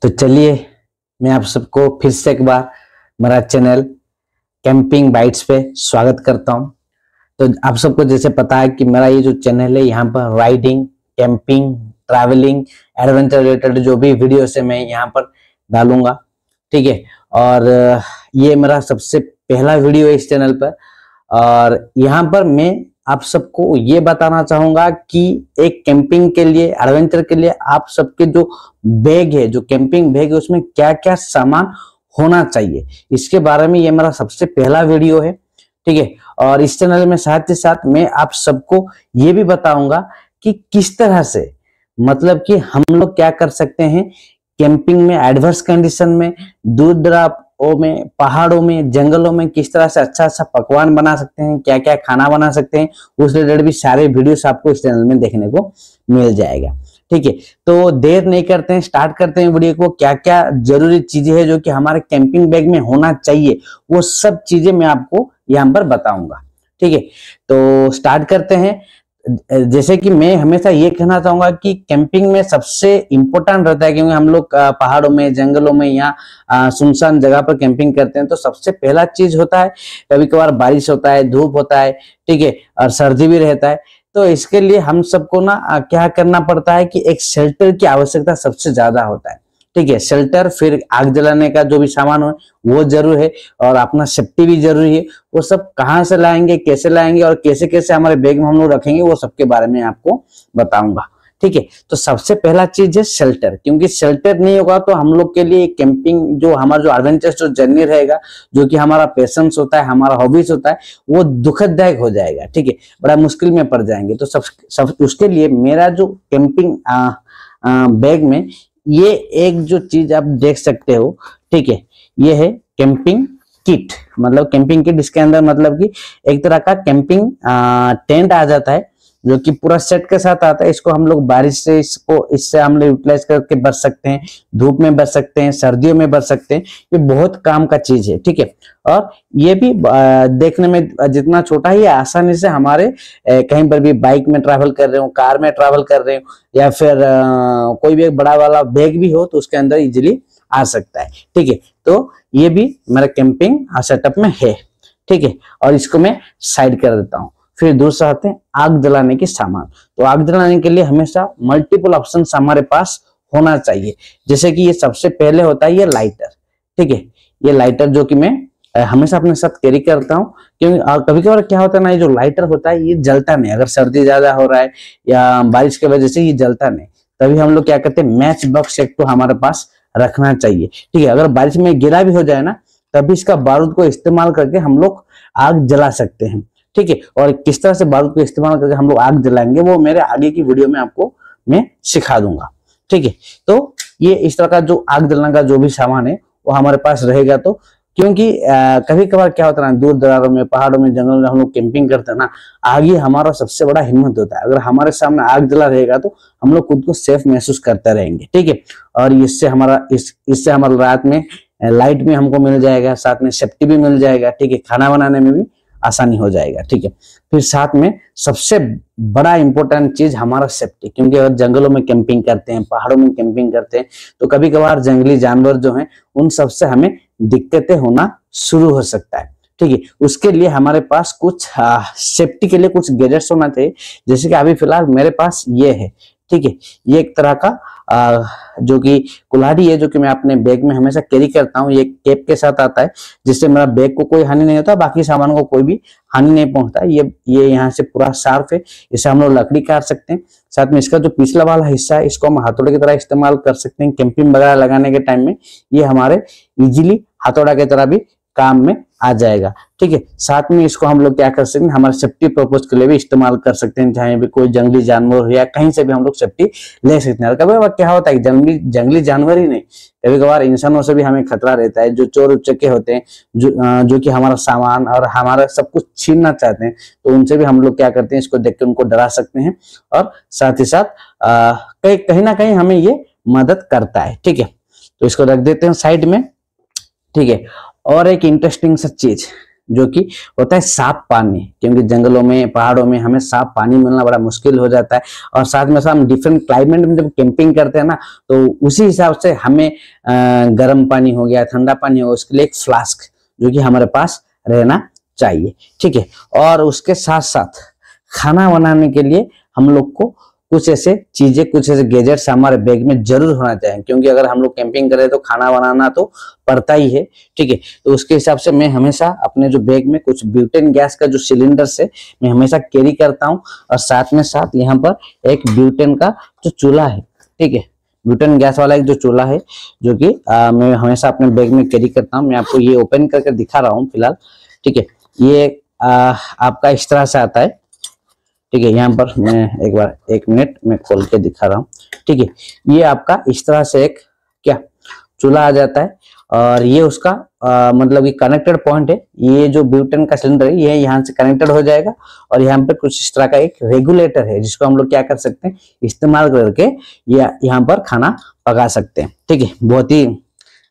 तो चलिए मैं आप सबको फिर से एक बार मेरा चैनल कैंपिंग बाइट्स पे स्वागत करता हूं। तो आप सबको जैसे पता है कि मेरा ये जो चैनल है यहाँ पर riding, camping, travelling, adventure related जो भी वीडियो है मैं यहाँ पर डालूंगा, ठीक है। और ये मेरा सबसे पहला वीडियो है इस चैनल पर और यहाँ पर मैं आप सबको ये बताना चाहूंगा कि एक कैंपिंग के लिए, एडवेंचर के लिए आप सबके जो बैग है, जो कैंपिंग बैग है, उसमें क्या क्या सामान होना चाहिए, इसके बारे में ये मेरा सबसे पहला वीडियो है, ठीक है। और इस चैनल में साथ ही साथ मैं आप सबको ये भी बताऊंगा कि किस तरह से, मतलब कि हम लोग क्या कर सकते हैं कैंपिंग में, एडवर्स कंडीशन में, दूर दराजों में, पहाड़ों में, जंगलों में किस तरह से अच्छा अच्छा पकवान बना सकते हैं, क्या क्या खाना बना सकते हैं, उस रिलेटेड भी सारे वीडियोस आपको इस चैनल में देखने को मिल जाएगा, ठीक है। तो देर नहीं करते हैं, स्टार्ट करते हैं वीडियो को। क्या क्या जरूरी चीजें हैं जो कि हमारे कैंपिंग बैग में होना चाहिए, वो सब चीजें मैं आपको यहाँ पर बताऊंगा, ठीक है। तो स्टार्ट करते हैं। जैसे कि मैं हमेशा ये कहना चाहूंगा कि कैंपिंग में सबसे इंपॉर्टेंट रहता है, क्योंकि हम लोग पहाड़ों में, जंगलों में या सुनसान जगह पर कैंपिंग करते हैं, तो सबसे पहला चीज होता है, कभी कभार बारिश होता है, धूप होता है, ठीक है, और सर्दी भी रहता है। तो इसके लिए हम सबको ना क्या करना पड़ता है कि एक शेल्टर की आवश्यकता सबसे ज्यादा होता है, ठीक है। शेल्टर, फिर आग जलाने का जो भी सामान हो वो जरूर है, और अपना सेफ्टी भी जरूरी है। वो सब कहाँ से लाएंगे, कैसे लाएंगे और कैसे कैसे हमारे बैग में हम लोग रखेंगे, वो सबके बारे में आपको बताऊंगा, ठीक है। तो सबसे पहला चीज है शेल्टर, क्योंकि शेल्टर नहीं होगा तो हम लोग के लिए कैंपिंग, जो हमारा जो एडवेंचर जो जर्नी रहेगा, जो कि हमारा पैशंस होता है, हमारा हॉबीज होता है, वो दुखदायक हो जाएगा, ठीक है, बड़ा मुश्किल में पड़ जाएंगे। तो सब उसके लिए मेरा जो कैंपिंग बैग में ये एक जो चीज आप देख सकते हो, ठीक है, ये है कैंपिंग किट। मतलब कैंपिंग किट, इसके अंदर मतलब कि एक तरह का कैंपिंग टेंट आ जाता है, जो कि पूरा सेट के साथ आता है। इसको हम लोग बारिश से, इससे हम लोग यूटिलाइज करके बच सकते हैं, धूप में बच सकते हैं, सर्दियों में बच सकते हैं। ये बहुत काम का चीज है, ठीक है। और ये भी देखने में जितना छोटा ही, आसानी से हमारे कहीं पर भी बाइक में ट्रैवल कर रहे हो, कार में ट्रैवल कर रहे हो, या फिर कोई भी एक बड़ा वाला बैग भी हो तो उसके अंदर इजिली आ सकता है, ठीक है। तो ये भी मेरा कैंपिंग सेटअप में है, ठीक है। और इसको मैं साइड कर देता हूँ। फिर दूसरा आते हैं आग जलाने के सामान। तो आग जलाने के लिए हमेशा मल्टीपल ऑप्शन हमारे पास होना चाहिए। जैसे कि ये सबसे पहले होता है ये लाइटर, ठीक है। ये लाइटर जो कि मैं हमेशा अपने साथ कैरी करता हूँ, क्योंकि कभी कभार क्या होता है ना, ये जो लाइटर होता है ये जलता नहीं। अगर सर्दी ज्यादा हो रहा है या बारिश की वजह से ये जलता नहीं, तभी हम लोग क्या करते हैं, मैच बॉक्स एक तो हमारे पास रखना चाहिए, ठीक है। अगर बारिश में गीला भी हो जाए ना, तभी इसका बारूद को इस्तेमाल करके हम लोग आग जला सकते हैं, ठीक है। और किस तरह से बारूद को इस्तेमाल करके हम लोग आग जलाएंगे वो मेरे आगे की वीडियो में आपको मैं सिखा दूंगा, ठीक है। तो ये इस तरह का जो आग जलाने का जो भी सामान है वो हमारे पास रहेगा। तो क्योंकि कभी कभार क्या होता है ना, दूर दरारों में, पहाड़ों में, जंगलों में हम लोग कैंपिंग करते हैं ना, आग ही हमारा सबसे बड़ा हिम्मत होता है। अगर हमारे सामने आग जला रहेगा तो हम लोग खुद को सेफ महसूस करते रहेंगे, ठीक है। और इससे हमारा रात में लाइट भी हमको मिल जाएगा, साथ में सेफ्टी भी मिल जाएगा, ठीक है। खाना बनाने में भी आसानी हो जाएगा, ठीक है। फिर साथ में सबसे बड़ा इंपॉर्टेंट चीज हमारा सेफ्टी, क्योंकि अगर जंगलों में कैंपिंग करते हैं, पहाड़ों में कैंपिंग करते हैं, तो कभी कभार जंगली जानवर जो हैं उन सबसे हमें दिक्कतें होना शुरू हो सकता है, ठीक है। उसके लिए हमारे पास कुछ सेफ्टी के लिए कुछ गैजेट्स होना चाहिए। जैसे कि अभी फिलहाल मेरे पास ये है, ठीक है। ये एक तरह का जो कि कुल्हाड़ी है, जो कि मैं अपने बैग में हमेशा कैरी करता हूँ। ये कैप के साथ आता है, जिससे मेरा बैग को कोई हानि नहीं होता, बाकी सामान को कोई भी हानि नहीं पहुंचता। ये यहाँ से पूरा शार्प है, इसे हम लोग लकड़ी काट सकते हैं। साथ में इसका जो पिछला वाला हिस्सा है, इसको हम हथौड़े की तरह इस्तेमाल कर सकते हैं कैंपिंग वगैरह लगाने के टाइम में। ये हमारे इजिली हथौड़ा की तरह भी काम में आ जाएगा, ठीक है। साथ में इसको हम लोग क्या कर सकते हैं, हमारे सेफ्टी पर्पज के लिए भी इस्तेमाल कर सकते हैं। चाहे भी कोई जंगली जानवर हो या कहीं से भी हम लोग सेफ्टी ले सकते हैं। कभी कभार क्या होता है, जंगली जानवर ही नहीं, कभी कभार इंसानों से भी हमें खतरा रहता है, जो चोर उचक्के होते हैं, जो कि हमारा सामान और हमारा सब कुछ छीनना चाहते हैं। तो उनसे भी हम लोग क्या करते हैं, इसको देख के उनको डरा सकते हैं। और साथ ही साथ कहीं ना कहीं हमें ये मदद करता है, ठीक है। तो इसको रख देते हैं साइड में, ठीक है। और एक इंटरेस्टिंग सा चीज जो कि होता है साफ पानी, क्योंकि जंगलों में पहाड़ों में हमें साफ पानी मिलना बड़ा मुश्किल हो जाता है। और साथ में साथ हम डिफरेंट क्लाइमेट में जब कैंपिंग करते हैं ना, तो उसी हिसाब से हमें गर्म पानी हो गया, ठंडा पानी हो गया, उसके लिए एक फ्लास्क जो कि हमारे पास रहना चाहिए, ठीक है। और उसके साथ साथ खाना बनाने के लिए हम लोग को कुछ ऐसे चीजें, कुछ ऐसे गैजेट्स हमारे बैग में जरूर होना चाहिए, क्योंकि अगर हम लोग कैंपिंग करें तो खाना बनाना तो पड़ता ही है, ठीक है। तो उसके हिसाब से मैं हमेशा अपने जो बैग में कुछ ब्यूटेन गैस का जो सिलेंडर से मैं हमेशा कैरी करता हूँ। और साथ में साथ यहाँ पर एक ब्यूटेन का जो चूल्हा है, ठीक है, ब्यूटेन गैस वाला एक जो चूल्हा है जो कि मैं हमेशा अपने बैग में कैरी करता हूँ। मैं आपको ये ओपन करके दिखा रहा हूँ फिलहाल, ठीक है। ये आपका इस तरह से आता है, ठीक है। यहाँ पर मैं एक बार 1 मिनट में खोल के दिखा रहा हूँ, ठीक है। ये आपका इस तरह से एक क्या चूल्हा आ जाता है, और ये उसका मतलब ये कनेक्टेड पॉइंट है। ये जो ब्यूटेन का सिलेंडर है ये यहाँ से कनेक्टेड हो जाएगा, और यहाँ पे कुछ इस तरह का एक रेगुलेटर है जिसको हम लोग क्या कर सकते हैं, इस्तेमाल करके यहाँ पर खाना पका सकते हैं, ठीक है। बहुत ही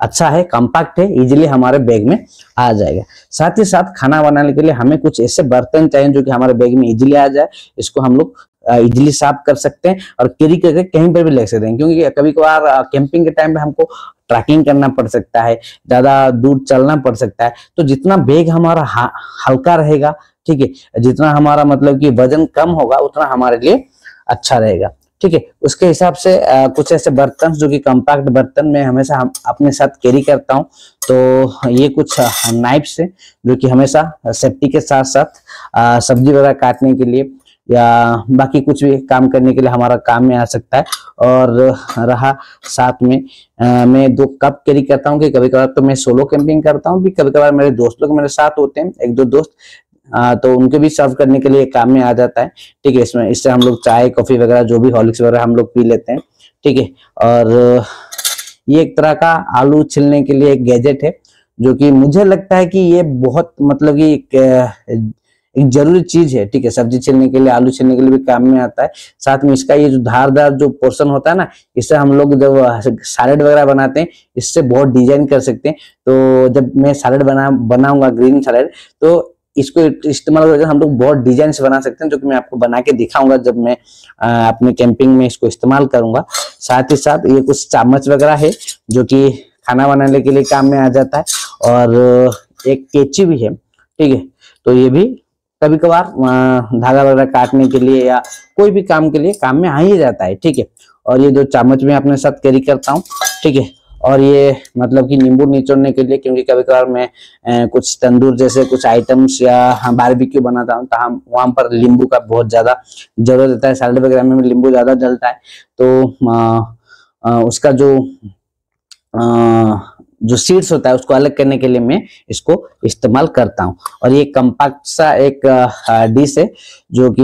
अच्छा है, कॉम्पैक्ट है, इजीली हमारे बैग में आ जाएगा। साथ ही साथ खाना बनाने के लिए हमें कुछ ऐसे बर्तन चाहिए जो कि हमारे बैग में इजीली आ जाए। इसको हम लोग इजीली साफ कर सकते हैं और कैरी करके कहीं पर भी ले सकते हैं, क्योंकि कभी कभार कैंपिंग के टाइम पे हमको ट्रैकिंग करना पड़ सकता है, ज्यादा दूर चलना पड़ सकता है। तो जितना बैग हमारा हल्का रहेगा, ठीक है, जितना हमारा मतलब कि वजन कम होगा उतना हमारे लिए अच्छा रहेगा, ठीक है। उसके हिसाब से कुछ ऐसे बर्तन जो कि कॉम्पैक्ट बर्तन में हमेशा हम अपने साथ कैरी करता हूँ। तो ये कुछ नाइफ्स है जो कि हमेशा सेफ्टी के साथ साथ सब्जी वगैरह काटने के लिए या बाकी कुछ भी काम करने के लिए हमारा काम में आ सकता है। और रहा साथ में मैं 2 कप कैरी करता हूँ, कि कभी कभार तो मैं सोलो कैंपिंग करता हूँ, कभी कभार मेरे दोस्त लोग मेरे साथ होते हैं, 1-2 दोस्त, तो उनके भी सर्व करने के लिए काम में आ जाता है, ठीक है। इससे हम लोग चाय कॉफी वगैरह जो भी हॉर्लिक्स वगैरह हम लोग पी लेते हैं, ठीक है। और ये एक तरह का आलू छिलने के लिए एक गैजेट है जो कि मुझे लगता है कि ये बहुत मतलब कि एक जरूरी चीज है, ठीक है। सब्जी छिलने के लिए, आलू छिलने के लिए भी काम में आता है। साथ में इसका ये जो धारदार जो पोर्शन होता है ना, इससे हम लोग जब सैलेड वगैरह बनाते हैं इससे बहुत डिजाइन कर सकते हैं। तो जब मैं सैलेड बनाऊंगा ग्रीन सैलेड, तो इसको इस्तेमाल करके हम लोग बहुत डिजाइन से बना सकते हैं, जो कि मैं आपको बना के दिखाऊंगा जब मैं अपने कैंपिंग में इसको इस्तेमाल करूंगा। साथ ही साथ ये कुछ चम्मच वगैरह है जो कि खाना बनाने के लिए काम में आ जाता है, और एक कैंची भी है, ठीक है। तो ये भी कभी कभार धागा वगैरह काटने के लिए या कोई भी काम के लिए काम में आ ही जाता है, ठीक है। और ये 2 चम्मच में अपने साथ कैरी करता हूँ, ठीक है। और ये मतलब कि नींबू निचोड़ने के लिए, क्योंकि कभी कभार मैं कुछ तंदूर जैसे कुछ आइटम्स या बारबेक्यू बनाता हूँ, तो हम वहां पर नींबू का बहुत ज्यादा जरूरत होता है। सैलेड वगैरह में नींबू ज्यादा डलता है, तो उसका जो सीड्स होता है उसको अलग करने के लिए मैं इसको इस्तेमाल करता हूँ। और ये कम्पैक्ट सा एक डिश है जो कि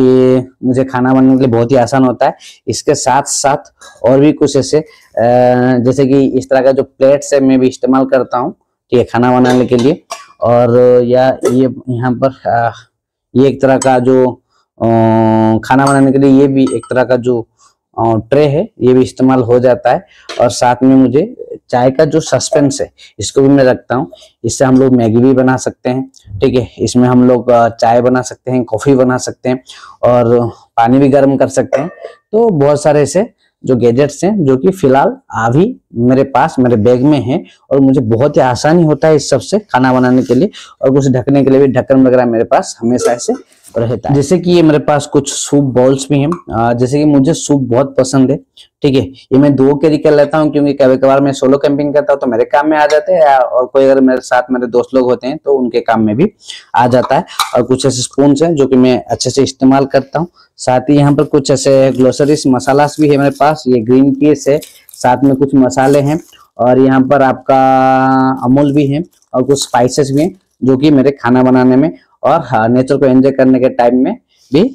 मुझे खाना बनाने के लिए बहुत ही आसान होता है। इसके साथ साथ और भी कुछ ऐसे जैसे कि इस तरह का जो प्लेट्स है मैं भी इस्तेमाल करता हूँ, ठीक है, खाना बनाने के लिए। और या ये यहाँ पर ये एक तरह का जो खाना बनाने के लिए ये भी एक तरह का जो ट्रे है ये भी इस्तेमाल हो जाता है। और साथ में मुझे चाय का जो सस्पेंस है इसको भी मैं रखता हूँ। इससे हम लोग मैगी भी बना सकते हैं, ठीक है। इसमें हम लोग चाय बना सकते हैं, कॉफी बना सकते हैं और पानी भी गर्म कर सकते हैं। तो बहुत सारे ऐसे जो गैजेट्स हैं जो कि फिलहाल अभी मेरे पास मेरे बैग में हैं, और मुझे बहुत ही आसानी होता है इस सब से खाना बनाने के लिए। और कुछ ढकने के लिए भी ढक्कन वगैरह मेरे पास हमेशा ऐसे रहता है। जैसे कि ये मेरे पास कुछ सूप बाउल्स भी हैं, जैसे कि मुझे सूप बहुत पसंद है, ठीक है। ये मैं 2 कैरी कर लेता हूँ क्योंकि कभी कभार मैं सोलो कैंपिंग करता हूँ तो मेरे काम में आ जाते हैं, और कोई अगर मेरे साथ मेरे दोस्त लोग होते हैं तो उनके काम में भी आ जाता है। और कुछ ऐसे स्पून हैं जो कि मैं अच्छे से इस्तेमाल करता हूँ। साथ ही यहाँ पर कुछ ऐसे ग्लोसरीज मसालास भी है मेरे पास, ये ग्रीन पीस है, साथ में कुछ मसाले हैं, और यहाँ पर आपका अमूल भी है, और कुछ स्पाइसेस भी हैं जो कि मेरे खाना बनाने में और नेचर को एंजॉय करने के टाइम में भी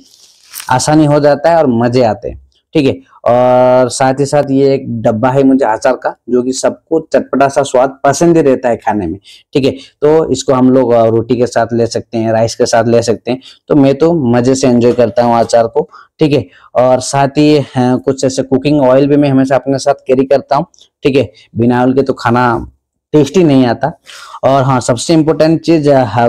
आसानी हो जाता है और मजे आते हैं, ठीक है। और साथ ही साथ ये एक डब्बा है मुझे अचार का, जो कि सबको चटपटा सा स्वाद पसंद ही रहता है खाने में, ठीक है। तो इसको हम लोग रोटी के साथ ले सकते हैं, राइस के साथ ले सकते हैं। तो मैं तो मजे से एंजॉय करता हूँ अचार को, ठीक है। और साथ ही कुछ ऐसे कुकिंग ऑयल भी मैं हमेशा अपने साथ कैरी करता हूँ, ठीक है। बिना ऑयल के तो खाना टेस्टी नहीं आता। और हाँ, सबसे इम्पोर्टेंट चीज,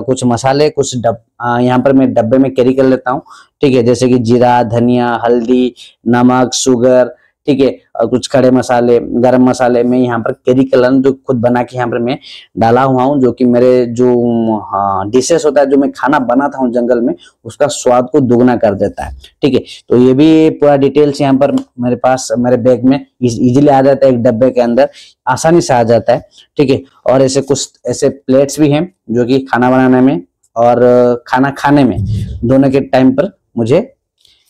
कुछ मसाले कुछ यहाँ पर मैं डब्बे में कैरी कर लेता हूँ, ठीक है, जैसे कि जीरा, धनिया, हल्दी, नमक, शुगर, ठीक है, और कुछ खड़े मसाले, गरम मसाले मैं यहाँ पर कैरी कर जो खुद बना के यहाँ पर मैं डाला हुआ हूँ, जो कि मेरे जो डिशेस होता है, जो मैं खाना बनाता हूँ जंगल में, उसका स्वाद को दुगना कर देता है, ठीक है। तो ये भी पूरा डिटेल्स यहाँ पर मेरे पास मेरे बैग में इजीली आ जाता है, एक डब्बे के अंदर आसानी से आ जाता है, ठीक है। और ऐसे कुछ ऐसे प्लेट्स भी हैं जो कि खाना बनाने में और खाना खाने में दोनों के टाइम पर मुझे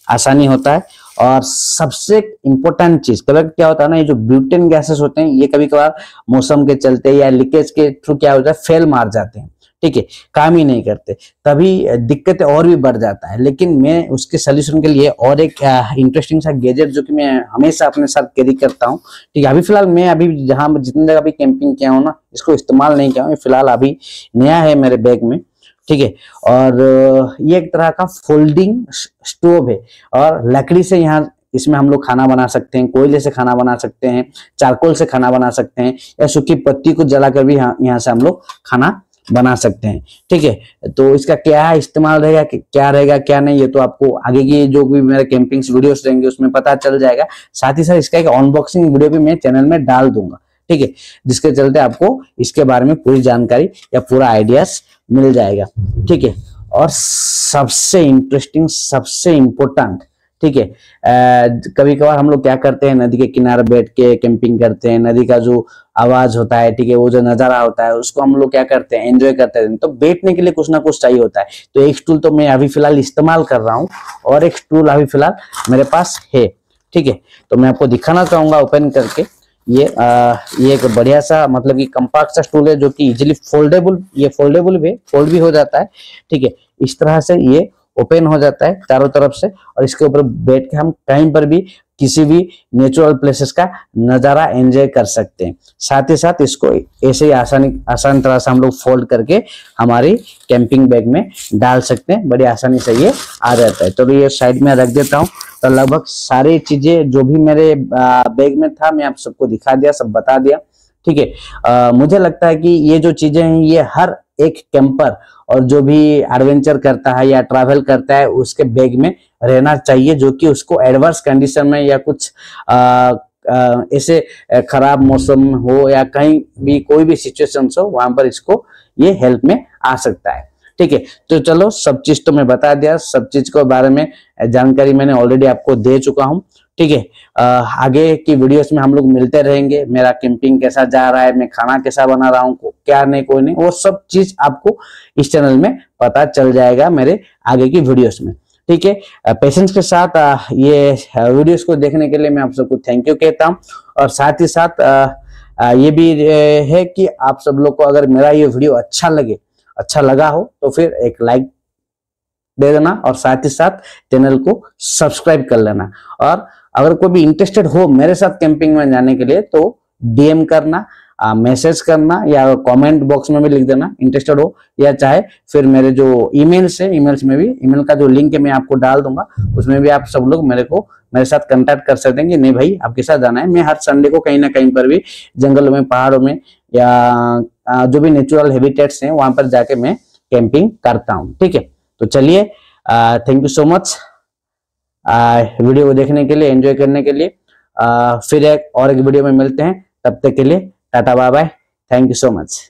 आसानी होता है। और सबसे इम्पोर्टेंट चीज, कभी क्या होता है ना, ये जो ब्यूटेन गैसेस होते हैं, ये कभी कभार मौसम के चलते या लीकेज के थ्रू क्या होता है, फेल मार जाते हैं, ठीक है, काम ही नहीं करते, तभी दिक्कतें और भी बढ़ जाता है। लेकिन मैं उसके सोल्यूशन के लिए और एक इंटरेस्टिंग सा गैजेट जो कि मैं हमेशा अपने साथ कैरी करता हूँ, ठीक है। अभी फिलहाल मैं अभी जहां जितनी जगह भी कैंपिंग किया हूँ ना, इसको इस्तेमाल नहीं किया हूँ, फिलहाल अभी नया है मेरे बैग में, ठीक है। और ये एक तरह का फोल्डिंग स्टोव है, और लकड़ी से यहाँ इसमें हम लोग खाना बना सकते हैं, कोयले से खाना बना सकते हैं, चारकोल से खाना बना सकते हैं, या सूखी पत्ती को जलाकर भी यहाँ से हम लोग खाना बना सकते हैं, ठीक है। तो इसका क्या इस्तेमाल रहेगा, क्या रहेगा क्या नहीं, ये तो आपको आगे की जो भी मेरे कैंपिंग वीडियोस रहेंगे उसमें पता चल जाएगा। साथ ही साथ इसका एक अनबॉक्सिंग वीडियो भी मैं चैनल में डाल दूंगा, ठीक है, जिसके चलते आपको इसके बारे में पूरी जानकारी या पूरा आइडियाज मिल जाएगा, ठीक है। और सबसे इंटरेस्टिंग, सबसे इम्पोर्टेंट, ठीक है, कभी कभार हम लोग क्या करते हैं, नदी के किनारे बैठ के कैंपिंग करते हैं, नदी का जो आवाज होता है, ठीक है, वो जो नजारा होता है, उसको हम लोग क्या करते हैं, एंजॉय करते हैं। तो बैठने के लिए कुछ ना कुछ चाहिए होता है। तो एक स्टूल तो मैं अभी फिलहाल इस्तेमाल कर रहा हूँ, और एक स्टूल अभी फिलहाल मेरे पास है, ठीक है। तो मैं आपको दिखाना चाहूंगा ओपन करके। ये एक बढ़िया सा, मतलब कि कंपैक्ट सा स्टूल है, जो कि इजीली फोल्डेबल, ये फोल्डेबल भी, फोल्ड भी हो जाता है, ठीक है। इस तरह से ये ओपन हो जाता है चारों तरफ से, और इसके ऊपर बैठ के हम कहीं पर भी किसी भी नेचुरल प्लेसेस का नजारा एंजॉय कर सकते हैं। साथ ही साथ इसको ऐसे ही आसान तरह से हम लोग फोल्ड करके हमारी कैंपिंग बैग में डाल सकते हैं, बड़ी आसानी से ये आ जाता है। तो ये साइड में रख देता हूँ। तो लगभग सारी चीजें जो भी मेरे बैग में था, मैं आप सबको दिखा दिया, सब बता दिया, ठीक है। मुझे लगता है कि ये जो चीजें हैं, ये हर एक कैंपर और जो भी एडवेंचर करता है या ट्रैवल करता है, उसके बैग में रहना चाहिए, जो कि उसको एडवर्स कंडीशन में या कुछ ऐसे खराब मौसम हो या कहीं भी कोई भी सिचुएशन हो, वहां पर इसको ये हेल्प में आ सकता है, ठीक है। तो चलो, सब चीज तो मैं बता दिया, सब चीज के बारे में जानकारी मैंने ऑलरेडी आपको दे चुका हूँ, ठीक है। आगे की वीडियोस में हम लोग मिलते रहेंगे। मेरा कैंपिंग कैसा जा रहा है, मैं खाना कैसा बना रहा हूँ, क्या नहीं कोई नहीं, वो सब चीज आपको इस चैनल में पता चल जाएगा मेरे आगे की वीडियोस में, ठीक है। पेशेंस के साथ ये वीडियोस को देखने के लिए मैं आप सबको थैंक यू कहता हूँ। और साथ ही साथ ये भी है कि आप सब लोग को अगर मेरा ये वीडियो अच्छा लगा हो, तो फिर एक लाइक दे देना, और साथ ही साथ चैनल को सब्सक्राइब कर लेना। और अगर कोई भी इंटरेस्टेड हो मेरे साथ कैंपिंग में जाने के लिए, तो डीएम करना, मैसेज करना, या कमेंट बॉक्स में भी लिख देना इंटरेस्टेड हो, या चाहे फिर मेरे जो ईमेल्स है, ईमेल्स में भी, ईमेल का जो लिंक है मैं आपको डाल दूंगा, उसमें भी आप सब लोग मेरे साथ कांटेक्ट कर सकते हैं कि नहीं भाई आपके साथ जाना है। मैं हर संडे को कहीं ना कहीं पर भी जंगलों में, पहाड़ों में, या जो भी नेचुरल हैबिटेट्स हैं वहां पर जाके मैं कैंपिंग करता हूँ, ठीक है। तो चलिए, thank you so much video को देखने के लिए, एंजॉय करने के लिए। फिर एक वीडियो में मिलते हैं, तब तक के लिए tata bye bye, thank you so much.